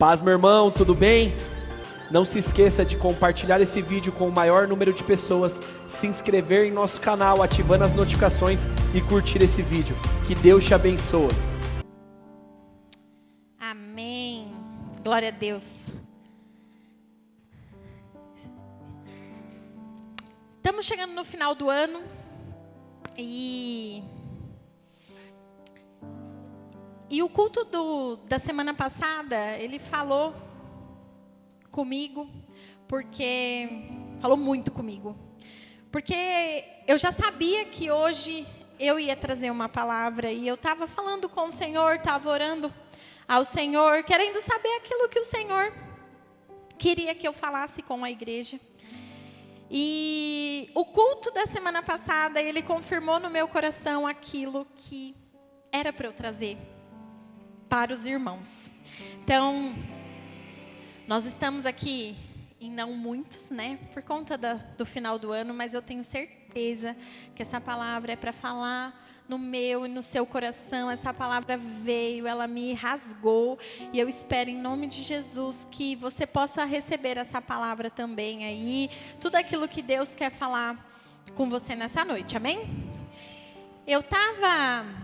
Paz, meu irmão, tudo bem? Não se esqueça de compartilhar esse vídeo com o maior número de pessoas, se inscrever em nosso canal, ativando as notificações e curtir esse vídeo. Que Deus te abençoe. Amém. Glória a Deus. Estamos chegando no final do ano e o culto da semana passada, ele falou comigo, falou muito comigo, porque eu já sabia que hoje eu ia trazer uma palavra e eu estava falando com o Senhor, estava orando ao Senhor, querendo saber aquilo que o Senhor queria que eu falasse com a igreja. E o culto da semana passada, ele confirmou no meu coração aquilo que era para eu trazer para os irmãos. Então, nós estamos aqui em não muitos, né? Por conta do final do ano, mas eu tenho certeza que essa palavra é para falar no meu e no seu coração. Essa palavra veio, ela me rasgou. E eu espero em nome de Jesus que você possa receber essa palavra também aí. Tudo aquilo que Deus quer falar com você nessa noite, amém? Eu estava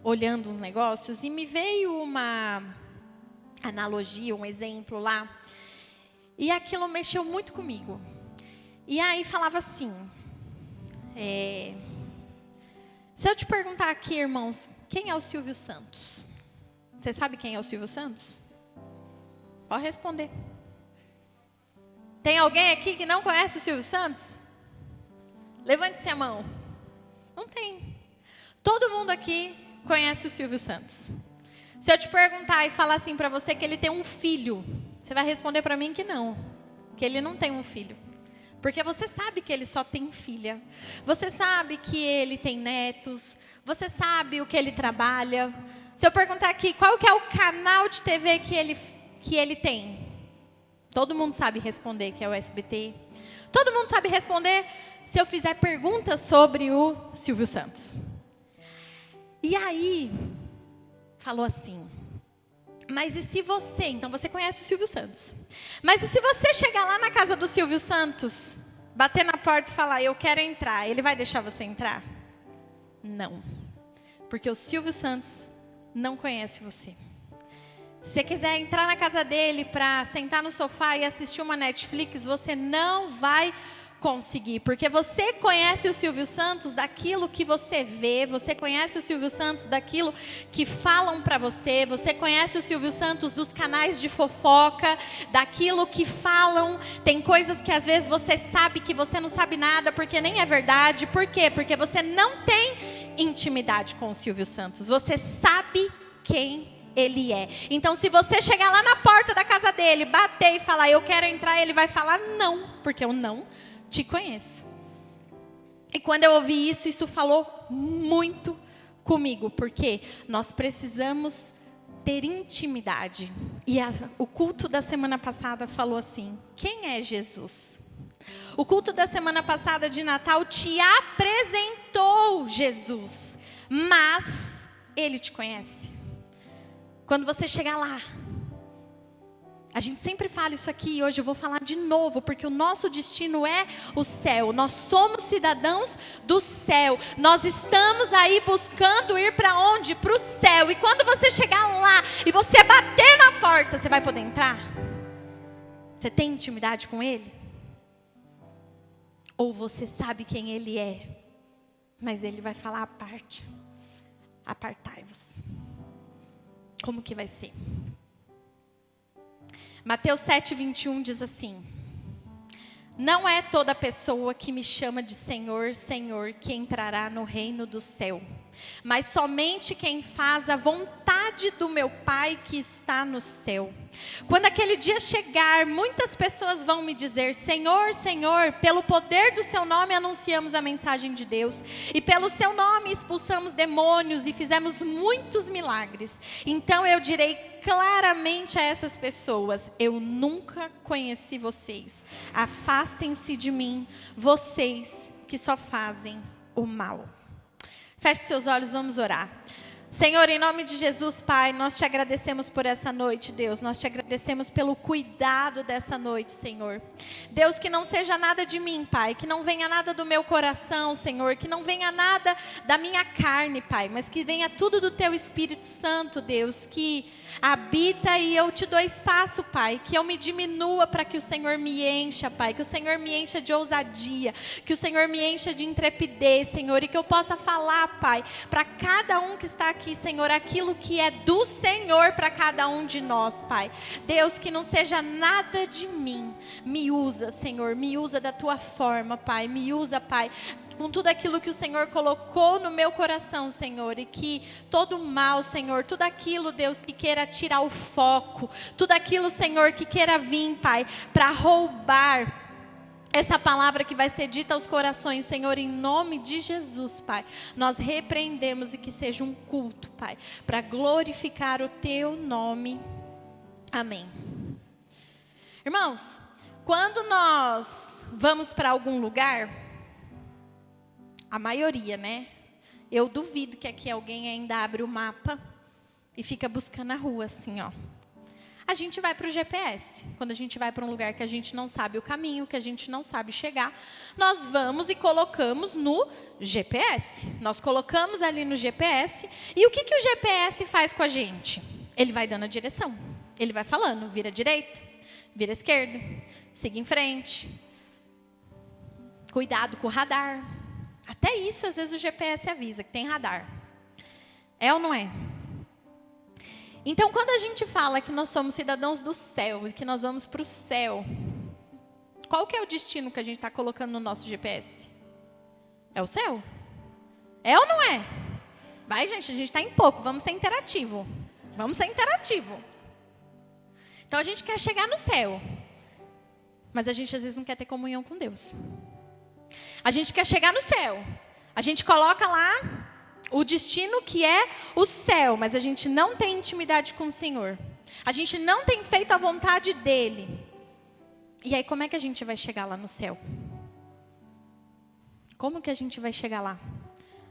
olhando os negócios e me veio uma analogia, um exemplo lá. E aquilo mexeu muito comigo. E aí falava assim, se eu te perguntar aqui, irmãos, quem é o Silvio Santos? Você sabe quem é o Silvio Santos? Pode responder. Tem alguém aqui que não conhece o Silvio Santos? Levante-se a mão. Não tem. Todo mundo aqui conhece o Silvio Santos. Se eu te perguntar e falar assim para você que ele tem um filho, você vai responder para mim que não, que ele não tem um filho. Porque você sabe que ele só tem filha. Você sabe que ele tem netos. Você sabe o que ele trabalha. Se eu perguntar aqui, qual que é o canal de TV que ele tem? Todo mundo sabe responder que é o SBT. Todo mundo sabe responder se eu fizer perguntas sobre o Silvio Santos. E aí, falou assim, mas e se você, então você conhece o Silvio Santos, mas e se você chegar lá na casa do Silvio Santos, bater na porta e falar, eu quero entrar, ele vai deixar você entrar? Não, porque o Silvio Santos não conhece você. Se você quiser entrar na casa dele para sentar no sofá e assistir uma Netflix, você não vai conseguir, porque você conhece o Silvio Santos daquilo que você vê, você conhece o Silvio Santos daquilo que falam para você, você conhece o Silvio Santos dos canais de fofoca, daquilo que falam, tem coisas que às vezes você sabe que você não sabe nada, porque nem é verdade. Por quê? Porque você não tem intimidade com o Silvio Santos, você sabe quem ele é. Então, se você chegar lá na porta da casa dele, bater e falar, eu quero entrar, ele vai falar não, porque eu não te conheço. E quando eu ouvi isso, isso falou muito comigo, porque nós precisamos ter intimidade. E o culto da semana passada falou assim, quem é Jesus? O culto da semana passada de Natal te apresentou Jesus, mas ele te conhece. Quando você chegar lá, a gente sempre fala isso aqui e hoje eu vou falar de novo, porque o nosso destino é o céu. Nós somos cidadãos do céu. Nós estamos aí buscando ir para onde? Para o céu. E quando você chegar lá e você bater na porta, você vai poder entrar? Você tem intimidade com ele? Ou você sabe quem ele é, mas ele vai falar à parte? Apartai-vos. Como que vai ser? Mateus 7:21 diz assim, não é toda pessoa que me chama de Senhor, Senhor, que entrará no reino do céu, mas somente quem faz a vontade do meu Pai que está no céu. Quando aquele dia chegar, muitas pessoas vão me dizer, Senhor, Senhor, pelo poder do seu nome anunciamos a mensagem de Deus, e pelo seu nome expulsamos demônios e fizemos muitos milagres. Então eu direi claramente a essas pessoas, eu nunca conheci vocês. Afastem-se de mim, vocês que só fazem o mal. Feche seus olhos, vamos orar. Senhor, em nome de Jesus, Pai, nós te agradecemos por essa noite, Deus. Nós te agradecemos pelo cuidado dessa noite, Senhor. Deus, que não seja nada de mim, Pai, que não venha nada do meu coração, Senhor, que não venha nada da minha carne, Pai, mas que venha tudo do teu Espírito Santo, Deus, que habita e eu te dou espaço, Pai, que eu me diminua para que o Senhor me encha, Pai, que o Senhor me encha de ousadia, que o Senhor me encha de intrepidez, Senhor, e que eu possa falar, Pai, para cada um que está aqui, Senhor, aquilo que é do Senhor para cada um de nós, Pai. Deus, que não seja nada de mim, me usa, Senhor, me usa da tua forma, Pai, me usa, Pai, com tudo aquilo que o Senhor colocou no meu coração, Senhor, e que todo mal, Senhor, tudo aquilo, Deus, que queira tirar o foco, tudo aquilo, Senhor, que queira vir, Pai, para roubar essa palavra que vai ser dita aos corações, Senhor, em nome de Jesus, Pai, nós repreendemos e que seja um culto, Pai, para glorificar o teu nome. Amém. Irmãos, quando nós vamos para algum lugar, a maioria, né? Eu duvido que aqui alguém ainda abre o mapa e fica buscando a rua assim, ó. A gente vai para o GPS. Quando a gente vai para um lugar que a gente não sabe o caminho, que a gente não sabe chegar, nós vamos e colocamos no GPS. Nós colocamos ali no GPS. E o que o GPS faz com a gente? Ele vai dando a direção. Ele vai falando, vira à direita, vira à esquerda, siga em frente. Cuidado com o radar. Até isso, às vezes, o GPS avisa que tem radar. É ou não é? Então, quando a gente fala que nós somos cidadãos do céu e que nós vamos para o céu, qual que é o destino que a gente está colocando no nosso GPS? É o céu? É ou não é? Vai, gente, a gente está em pouco, vamos ser interativo. Vamos ser interativo. Então, a gente quer chegar no céu, mas a gente, às vezes, não quer ter comunhão com Deus. A gente quer chegar no céu, a gente coloca lá o destino que é o céu, mas a gente não tem intimidade com o Senhor. A gente não tem feito a vontade dEle. E aí, como é que a gente vai chegar lá no céu? Como que a gente vai chegar lá?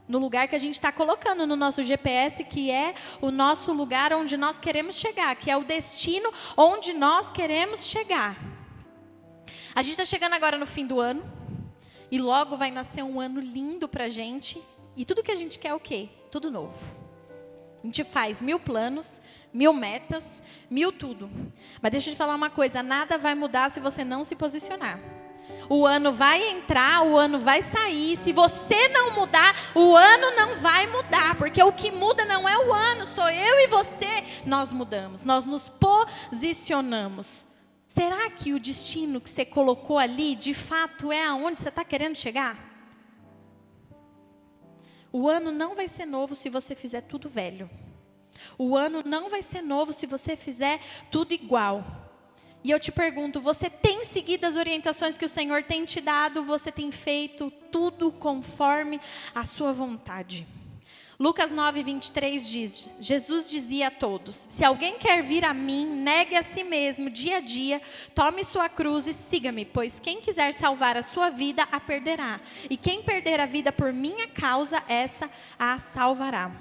No lugar que a gente está colocando no nosso GPS, que é o nosso lugar onde nós queremos chegar, que é o destino onde nós queremos chegar. A gente está chegando agora no fim do ano, e logo vai nascer um ano lindo para a gente. E tudo que a gente quer é o quê? Tudo novo. A gente faz 1000 planos, 1000 metas, 1000 tudo. Mas deixa eu te falar uma coisa, nada vai mudar se você não se posicionar. O ano vai entrar, o ano vai sair. Se você não mudar, o ano não vai mudar. Porque o que muda não é o ano, sou eu e você. Nós mudamos, nós nos posicionamos. Será que o destino que você colocou ali, de fato, é aonde você está querendo chegar? O ano não vai ser novo se você fizer tudo velho. O ano não vai ser novo se você fizer tudo igual. E eu te pergunto, você tem seguido as orientações que o Senhor tem te dado? Você tem feito tudo conforme a sua vontade? Lucas 9:23 diz, Jesus dizia a todos, se alguém quer vir a mim, negue a si mesmo dia a dia, tome sua cruz e siga-me, pois quem quiser salvar a sua vida, a perderá. E quem perder a vida por minha causa, essa a salvará.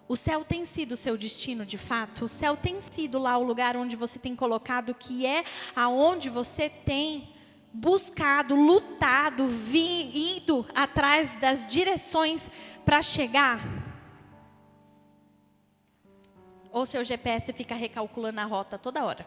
O céu tem sido o seu destino de fato? O céu tem sido lá o lugar onde você tem colocado, que é aonde você tem buscado, lutado, ido atrás das direções para chegar? Ou seu GPS fica recalculando a rota toda hora?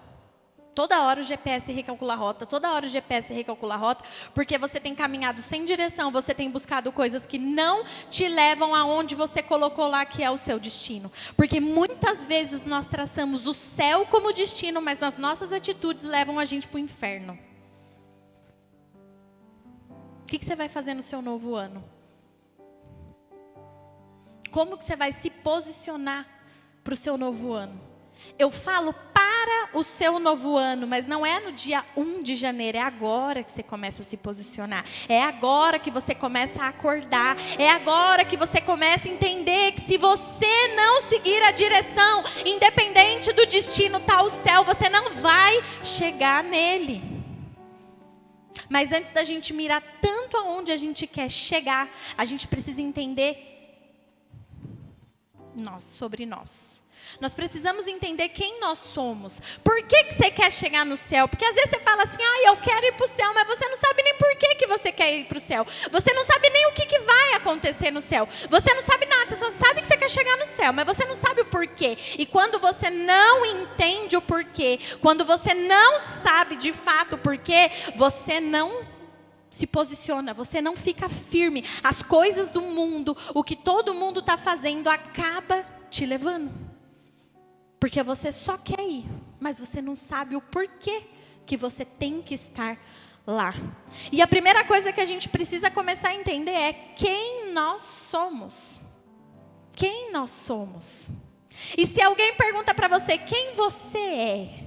Toda hora o GPS recalcula a rota, toda hora o GPS recalcula a rota, porque você tem caminhado sem direção, você tem buscado coisas que não te levam aonde você colocou lá, que é o seu destino. Porque muitas vezes nós traçamos o céu como destino, mas as nossas atitudes levam a gente para o inferno. O que você vai fazer no seu novo ano? Como que você vai se posicionar para o seu novo ano? Eu falo para o seu novo ano, mas não é no dia 1 de janeiro, é agora que você começa a se posicionar. É agora que você começa a acordar. É agora que você começa a entender que se você não seguir a direção, independente do destino tá o céu, você não vai chegar nele. Mas antes da gente mirar tanto aonde a gente quer chegar, a gente precisa entender sobre nós. Nós precisamos entender quem nós somos. Por que você quer chegar no céu? Porque às vezes você fala assim, eu quero ir para o céu, mas você não sabe nem por que você quer ir para o céu. Você não sabe nem o que vai acontecer no céu. Você não sabe nada, você só sabe que você quer chegar no céu, mas você não sabe o porquê. E quando você não entende o porquê, quando você não sabe de fato o porquê, você não se posiciona, você não fica firme. As coisas do mundo, o que todo mundo está fazendo, acaba te levando. Porque você só quer ir, mas você não sabe o porquê que você tem que estar lá. E a primeira coisa que a gente precisa começar a entender é quem nós somos. Quem nós somos. E se alguém pergunta para você quem você é,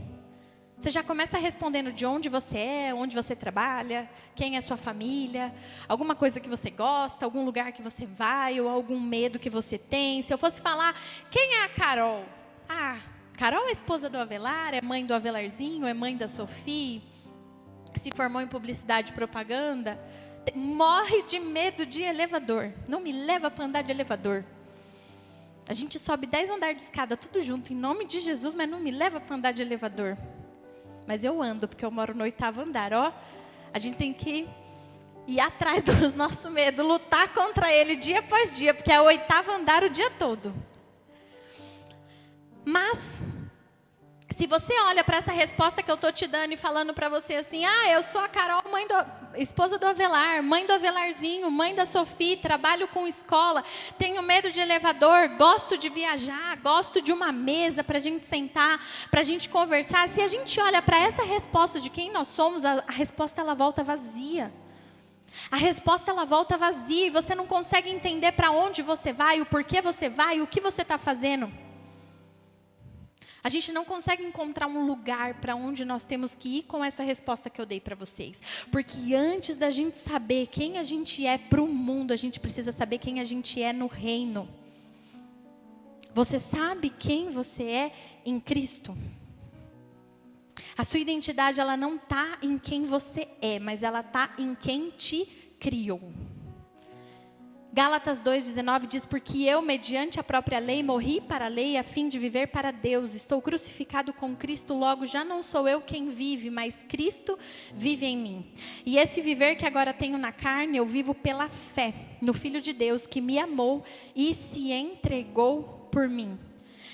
você já começa respondendo de onde você é, onde você trabalha, quem é sua família, alguma coisa que você gosta, algum lugar que você vai, ou algum medo que você tem. Se eu fosse falar, quem é a Carol? Carol é esposa do Avelar, é mãe do Avelarzinho, é mãe da Sofia, se formou em publicidade e propaganda, morre de medo de elevador, não me leva para andar de elevador. A gente sobe 10 andares de escada, tudo junto, em nome de Jesus, mas não me leva para andar de elevador. Mas eu ando, porque eu moro no 8º andar, a gente tem que ir atrás do nosso medo, lutar contra ele dia após dia, porque é o 8º andar o dia todo. Mas, se você olha para essa resposta que eu estou te dando e falando para você assim, eu sou a Carol, esposa do Avelar, mãe do Avelarzinho, mãe da Sofia, trabalho com escola, tenho medo de elevador, gosto de viajar, gosto de uma mesa para a gente sentar, para a gente conversar. Se a gente olha para essa resposta de quem nós somos, a resposta ela volta vazia. A resposta ela volta vazia e você não consegue entender para onde você vai, o porquê você vai, o que você está fazendo. A gente não consegue encontrar um lugar para onde nós temos que ir com essa resposta que eu dei para vocês. Porque antes da gente saber quem a gente é para o mundo, a gente precisa saber quem a gente é no reino. Você sabe quem você é em Cristo? A sua identidade ela não está em quem você é, mas ela está em quem te criou. Gálatas 2,19 diz, porque eu, mediante a própria lei, morri para a lei a fim de viver para Deus. Estou crucificado com Cristo, logo já não sou eu quem vive, mas Cristo vive em mim. E esse viver que agora tenho na carne, eu vivo pela fé no Filho de Deus, que me amou e se entregou por mim.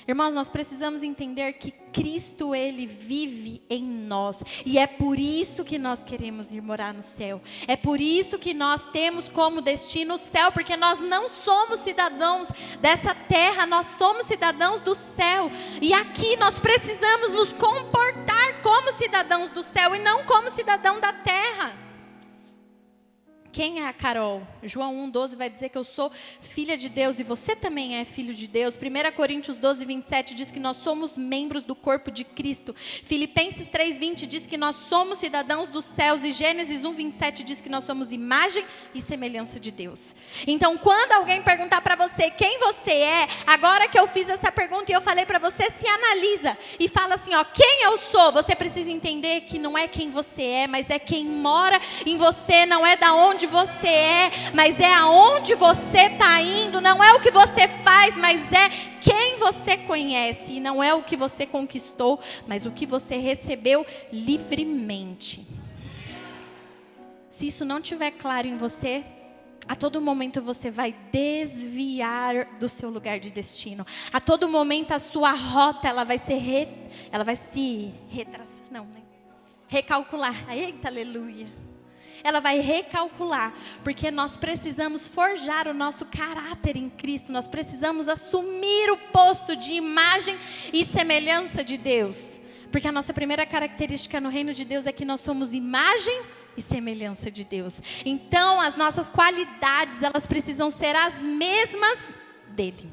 Irmãos, nós precisamos entender que Cristo, Ele vive em nós. E é por isso que nós queremos ir morar no céu. É por isso que nós temos como destino o céu. Porque nós não somos cidadãos dessa terra, nós somos cidadãos do céu. E aqui nós precisamos nos comportar como cidadãos do céu e não como cidadão da terra. Quem é a Carol? João 1,12 vai dizer que eu sou filha de Deus e você também é filho de Deus. 1 Coríntios 12:27 diz que nós somos membros do corpo de Cristo. Filipenses 3:20 diz que nós somos cidadãos dos céus. E Gênesis 1:27 diz que nós somos imagem e semelhança de Deus. Então, quando alguém perguntar para você quem você é, agora que eu fiz essa pergunta e eu falei para você, se analisa e fala assim, quem eu sou? Você precisa entender que não é quem você é, mas é quem mora em você, não é da onde você é, mas é aonde você está indo, não é o que você faz, mas é quem você conhece, e não é o que você conquistou, mas o que você recebeu livremente. Se isso não estiver claro em você, a todo momento você vai desviar do seu lugar de destino. A todo momento a sua rota ela vai se retraçar, recalcular. Eita, aleluia. Ela vai recalcular, porque nós precisamos forjar o nosso caráter em Cristo, nós precisamos assumir o posto de imagem e semelhança de Deus, porque a nossa primeira característica no reino de Deus é que nós somos imagem e semelhança de Deus. Então as nossas qualidades, elas precisam ser as mesmas dele.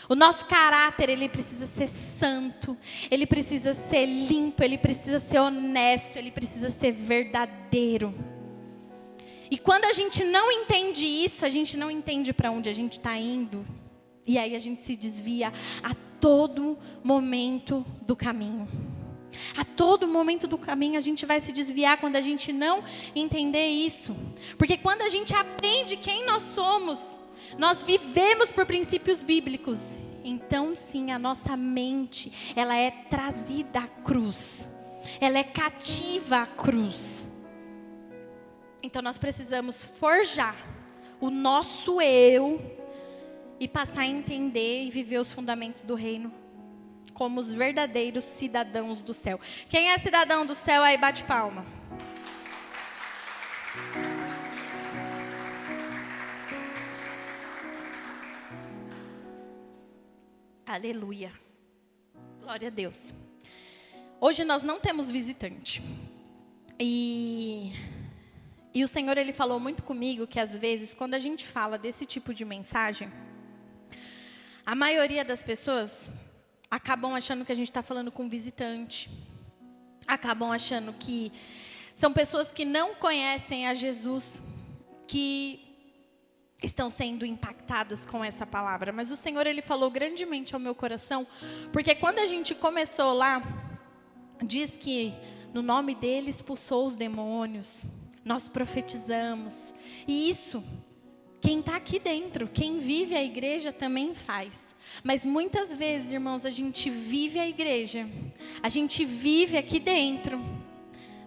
O nosso caráter, ele precisa ser santo, ele precisa ser limpo, ele precisa ser honesto, ele precisa ser verdadeiro. E quando a gente não entende isso, a gente não entende para onde a gente está indo. E aí a gente se desvia a todo momento do caminho. A todo momento do caminho a gente vai se desviar quando a gente não entender isso. Porque quando a gente aprende quem nós somos, nós vivemos por princípios bíblicos. Então sim, a nossa mente, ela é trazida à cruz. Ela é cativa à cruz. Então nós precisamos forjar o nosso eu e passar a entender e viver os fundamentos do reino como os verdadeiros cidadãos do céu. Quem é cidadão do céu aí, bate palma. Aleluia. Glória a Deus. Hoje nós não temos visitante. E o Senhor, Ele falou muito comigo que às vezes, quando a gente fala desse tipo de mensagem, a maioria das pessoas acabam achando que a gente está falando com visitante. Acabam achando que são pessoas que não conhecem a Jesus, que estão sendo impactadas com essa palavra. Mas o Senhor, Ele falou grandemente ao meu coração, porque quando a gente começou lá, diz que no nome dele expulsou os demônios, nós profetizamos, e isso, quem está aqui dentro, quem vive a igreja também faz. Mas muitas vezes, irmãos, a gente vive a igreja, a gente vive aqui dentro,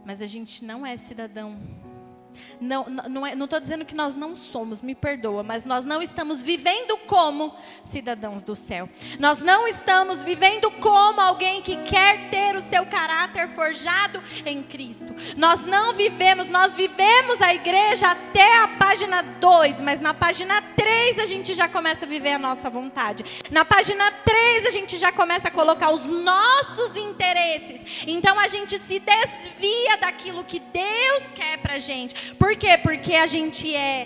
mas a gente não é cidadão. Não estou dizendo que nós não somos, me perdoa, mas nós não estamos vivendo como cidadãos do céu. Nós não estamos vivendo como alguém que quer ter o seu caráter forjado em Cristo. Nós vivemos a igreja até a página 2, mas na página 3 a gente já começa a viver a nossa vontade. Na página 3 a gente já começa a colocar os nossos interesses. Então a gente se desvia daquilo que Deus quer pra gente. Por quê? Porque a gente é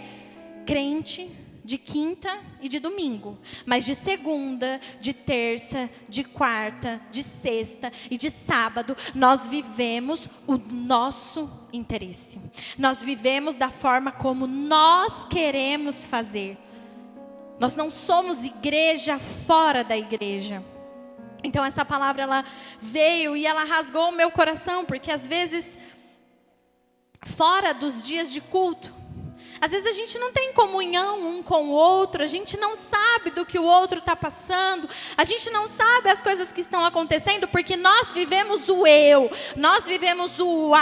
crente de quinta e de domingo, mas de segunda, de terça, de quarta, de sexta e de sábado, nós vivemos o nosso interesse. Nós vivemos da forma como nós queremos fazer. Nós não somos igreja fora da igreja. Então essa palavra, ela veio e ela rasgou o meu coração, porque às vezes, fora dos dias de culto, às vezes a gente não tem comunhão um com o outro, a gente não sabe do que o outro está passando, a gente não sabe as coisas que estão acontecendo, porque nós vivemos o eu, nós vivemos o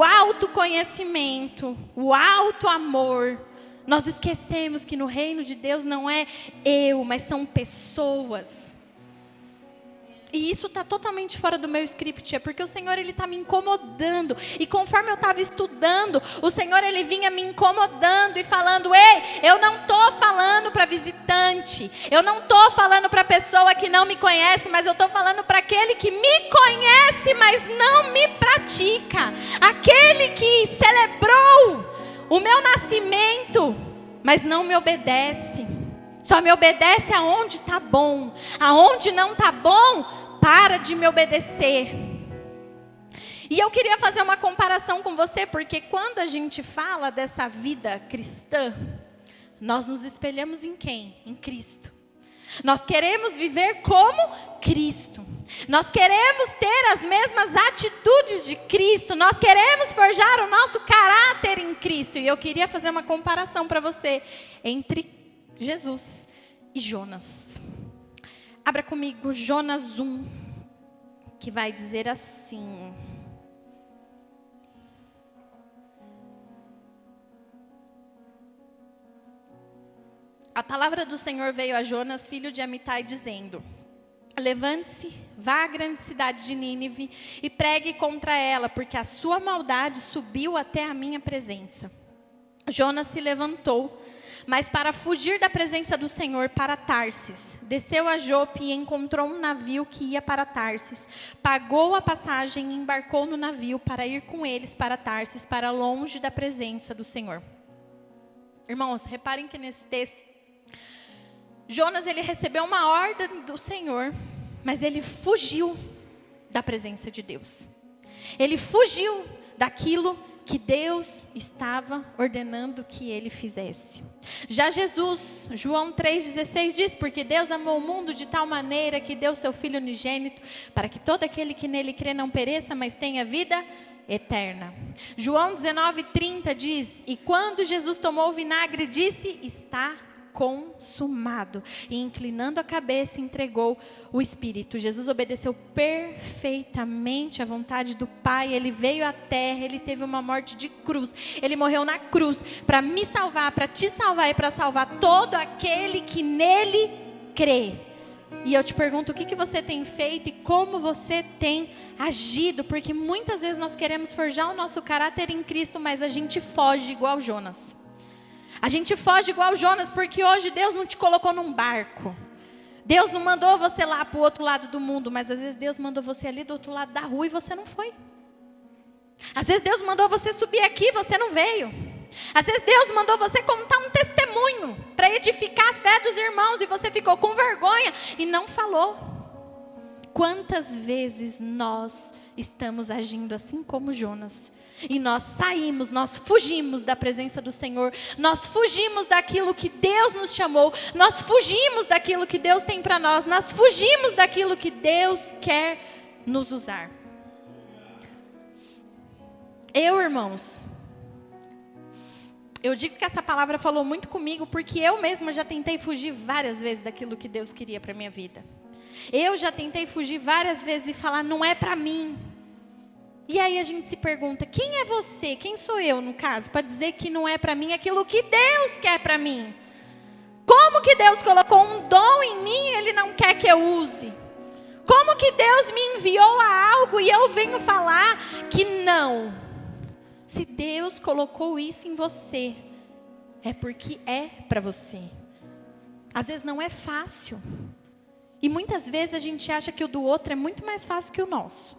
autoconhecimento, o auto amor. Nós esquecemos que no reino de Deus não é eu, mas são pessoas. E isso está totalmente fora do meu script, é porque o Senhor, Ele está me incomodando. E conforme eu estava estudando, o Senhor, Ele vinha me incomodando e falando: ei, eu não estou falando para visitante, eu não estou falando para pessoa que não me conhece, mas eu estou falando para aquele que me conhece, mas não me pratica. Aquele que celebrou o meu nascimento, mas não me obedece. Só me obedece aonde está bom. Aonde não está bom, para de me obedecer. E eu queria fazer uma comparação com você, porque quando a gente fala dessa vida cristã, nós nos espelhamos em quem? Em Cristo. Nós queremos viver como Cristo. Nós queremos ter as mesmas atitudes de Cristo. Nós queremos forjar o nosso caráter em Cristo. E eu queria fazer uma comparação para você entre Jesus e Jonas. Abra comigo Jonas 1, que vai dizer assim: a palavra do Senhor veio a Jonas, filho de Amitai, dizendo: levante-se, vá à grande cidade de Nínive e pregue contra ela, porque a sua maldade subiu até a minha presença. Jonas se levantou, mas para fugir da presença do Senhor, para Tarsis. Desceu a Jope e encontrou um navio que ia para Tarsis. Pagou a passagem e embarcou no navio para ir com eles para Tarsis, para longe da presença do Senhor. Irmãos, reparem que nesse texto, Jonas, ele recebeu uma ordem do Senhor, mas ele fugiu da presença de Deus. Ele fugiu daquilo que Deus estava ordenando que ele fizesse. Já Jesus, João 3,16 diz: porque Deus amou o mundo de tal maneira que deu seu Filho unigênito, para que todo aquele que nele crê não pereça, mas tenha vida eterna. João 19:30 diz: e quando Jesus tomou o vinagre, disse: está consumado. E inclinando a cabeça, entregou o Espírito. Jesus obedeceu perfeitamente à vontade do Pai. Ele veio à terra, ele teve uma morte de cruz. Ele morreu na cruz para me salvar, para te salvar e para salvar todo aquele que nele crê. E eu te pergunto, o que você tem feito e como você tem agido? Porque muitas vezes nós queremos forjar o nosso caráter em Cristo, mas a gente foge igual Jonas. A gente foge igual Jonas porque hoje Deus não te colocou num barco. Deus não mandou você lá para o outro lado do mundo, mas às vezes Deus mandou você ali do outro lado da rua e você não foi. Às vezes Deus mandou você subir aqui e você não veio. Às vezes Deus mandou você contar um testemunho para edificar a fé dos irmãos e você ficou com vergonha e não falou. Quantas vezes nós estamos agindo assim como Jonas? E nós saímos, nós fugimos da presença do Senhor, nós fugimos daquilo que Deus nos chamou, nós fugimos daquilo que Deus tem para nós, nós fugimos daquilo que Deus quer nos usar. Irmãos, eu digo que essa palavra falou muito comigo porque eu mesma já tentei fugir várias vezes daquilo que Deus queria para minha vida. Eu já tentei fugir várias vezes e falar, não é para mim. E aí a gente se pergunta, quem é você, quem sou eu no caso, para dizer que não é para mim aquilo que Deus quer para mim? Como que Deus colocou um dom em mim e Ele não quer que eu use? Como que Deus me enviou a algo e eu venho falar que não? Se Deus colocou isso em você, é porque é para você. Às vezes não é fácil. E muitas vezes a gente acha que o do outro é muito mais fácil que o nosso.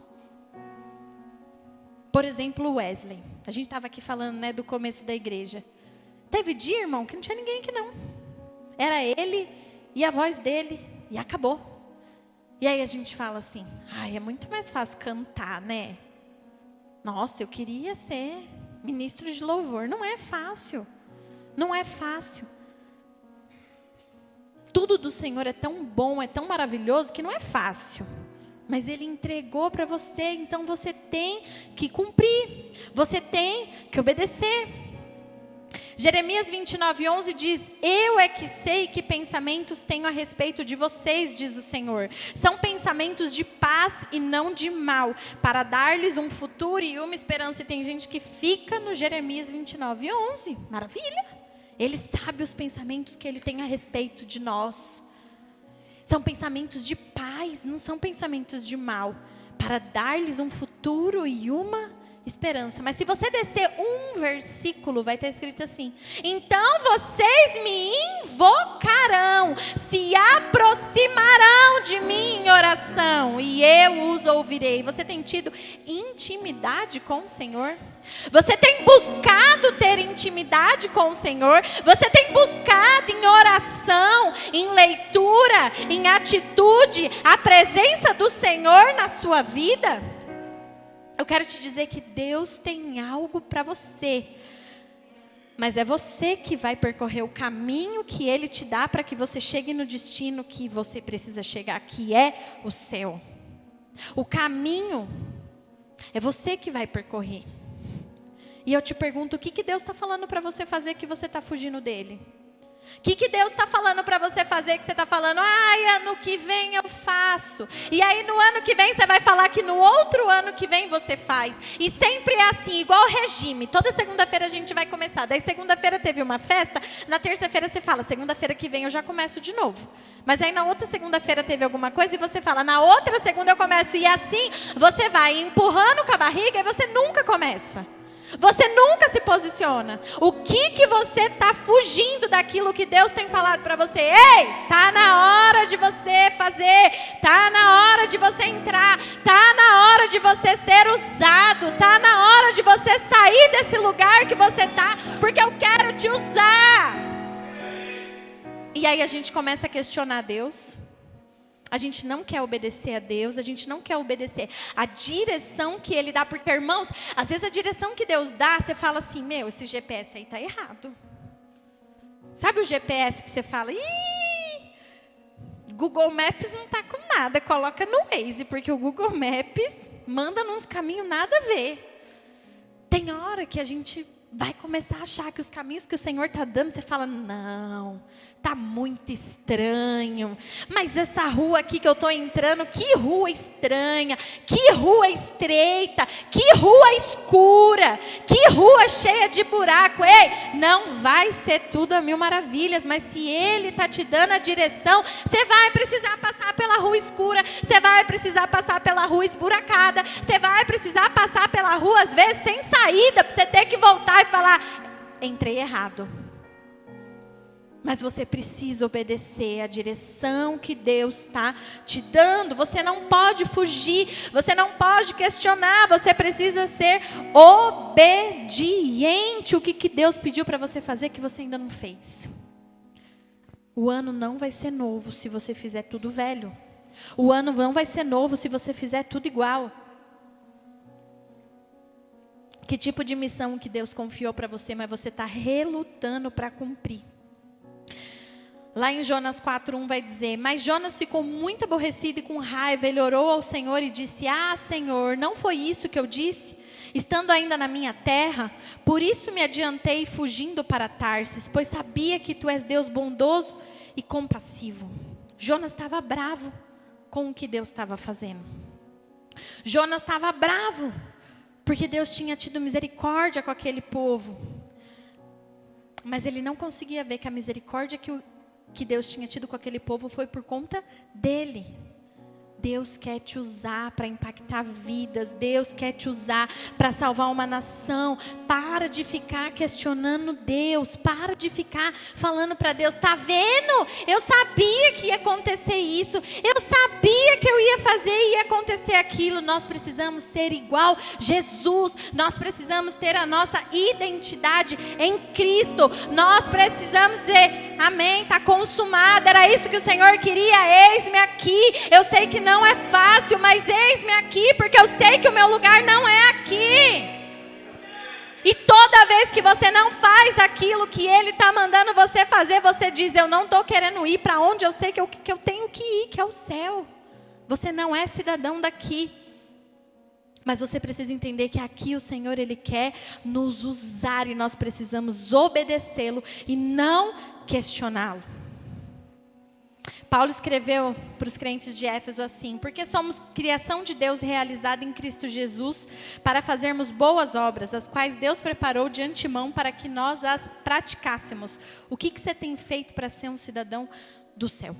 Por exemplo, o Wesley. A gente estava aqui falando, né, do começo da igreja. Teve dia, irmão, que não tinha ninguém aqui não. Era ele e a voz dele e acabou. E aí a gente fala assim, ai, é muito mais fácil cantar, né? Nossa, eu queria ser ministro de louvor. Não é fácil. Não é fácil. Tudo do Senhor é tão bom, é tão maravilhoso que não é fácil. Mas Ele entregou para você, então você tem que cumprir. Você tem que obedecer. Jeremias 29:11 diz, eu é que sei que pensamentos tenho a respeito de vocês, diz o Senhor. São pensamentos de paz e não de mal, para dar-lhes um futuro e uma esperança. E tem gente que fica no Jeremias 29:11. Maravilha. Ele sabe os pensamentos que Ele tem a respeito de nós. São pensamentos de paz, não são pensamentos de mal, para dar-lhes um futuro e uma esperança. Mas se você descer um versículo, vai estar escrito assim, então vocês me invocarão, se aproximarão de mim em oração, e eu os ouvirei. Você tem tido intimidade com o Senhor? Você tem buscado ter intimidade com o Senhor? Você tem buscado em oração, em leitura, em atitude, a presença do Senhor na sua vida? Eu quero te dizer que Deus tem algo para você. Mas é você que vai percorrer o caminho que Ele te dá para que você chegue no destino que você precisa chegar, que é o céu. O caminho é você que vai percorrer. E eu te pergunto, o que Deus está falando para você fazer que você está fugindo dele? O que Deus está falando para você fazer que você está falando, ai, ano que vem eu faço. E aí no ano que vem você vai falar que no outro ano que vem você faz. E sempre é assim, igual regime. Toda segunda-feira a gente vai começar. Daí segunda-feira teve uma festa, na terça-feira você fala, segunda-feira que vem eu já começo de novo. Mas aí na outra segunda-feira teve alguma coisa e você fala, na outra segunda eu começo. E assim você vai empurrando com a barriga e você nunca começa. Você nunca se posiciona. O que você está fugindo daquilo que Deus tem falado para você? Ei, tá na hora de você fazer. Tá na hora de você entrar. Tá na hora de você ser usado. Tá na hora de você sair desse lugar que você tá, porque eu quero te usar. E aí a gente começa a questionar Deus. A gente não quer obedecer a Deus, a gente não quer obedecer a direção que Ele dá. Porque, irmãos, às vezes a direção que Deus dá, você fala assim, meu, esse GPS aí tá errado. Sabe o GPS que você fala, ih, Google Maps não tá com nada, coloca no Waze, porque o Google Maps manda nos caminhos nada a ver. Tem hora que a gente vai começar a achar que os caminhos que o Senhor está dando, você fala, não, está muito estranho. Mas essa rua aqui que eu estou entrando, que rua estranha, que rua estreita, que rua escura, que rua cheia de buraco. Ei, não vai ser tudo a mil maravilhas, mas se Ele está te dando a direção, você vai precisar passar pela rua escura, você vai precisar passar pela rua esburacada, você vai precisar passar pela rua às vezes sem saída, para você ter que voltar e falar, entrei errado. Mas você precisa obedecer a direção que Deus está te dando. Você não pode fugir, você não pode questionar, você precisa ser obediente. O que Deus pediu para você fazer que você ainda não fez? O ano não vai ser novo se você fizer tudo velho. O ano não vai ser novo se você fizer tudo igual. Que tipo de missão que Deus confiou para você, mas você está relutando para cumprir? Lá em Jonas 4:1 vai dizer, mas Jonas ficou muito aborrecido e com raiva, ele orou ao Senhor e disse, Senhor, não foi isso que eu disse? Estando ainda na minha terra, por isso me adiantei fugindo para Tarsis, pois sabia que tu és Deus bondoso e compassivo. Jonas estava bravo com o que Deus estava fazendo. Jonas estava bravo, porque Deus tinha tido misericórdia com aquele povo. Mas ele não conseguia ver que a misericórdia que Deus tinha tido com aquele povo foi por conta dele. Deus quer te usar para impactar vidas. Deus quer te usar para salvar uma nação. Para de ficar questionando Deus. Para de ficar falando para Deus, tá vendo? Eu sabia que ia acontecer isso. Eu sabia que eu ia fazer e ia acontecer aquilo. Nós precisamos ser igual Jesus. Nós precisamos ter a nossa identidade em Cristo. Nós precisamos dizer, amém, está consumado. Era isso que o Senhor queria. Eis-me aqui. Eu sei que não é fácil, mas eis-me aqui, porque eu sei que o meu lugar não é aqui. E toda vez que você não faz aquilo que Ele está mandando você fazer, você diz, eu não estou querendo ir para onde eu sei que eu tenho que ir, que é o céu. Você não é cidadão daqui. Mas você precisa entender que aqui o Senhor, Ele quer nos usar e nós precisamos obedecê-lo e não questioná-lo. Paulo escreveu para os crentes de Éfeso assim, porque somos criação de Deus realizada em Cristo Jesus para fazermos boas obras, as quais Deus preparou de antemão para que nós as praticássemos. O que você tem feito para ser um cidadão do céu?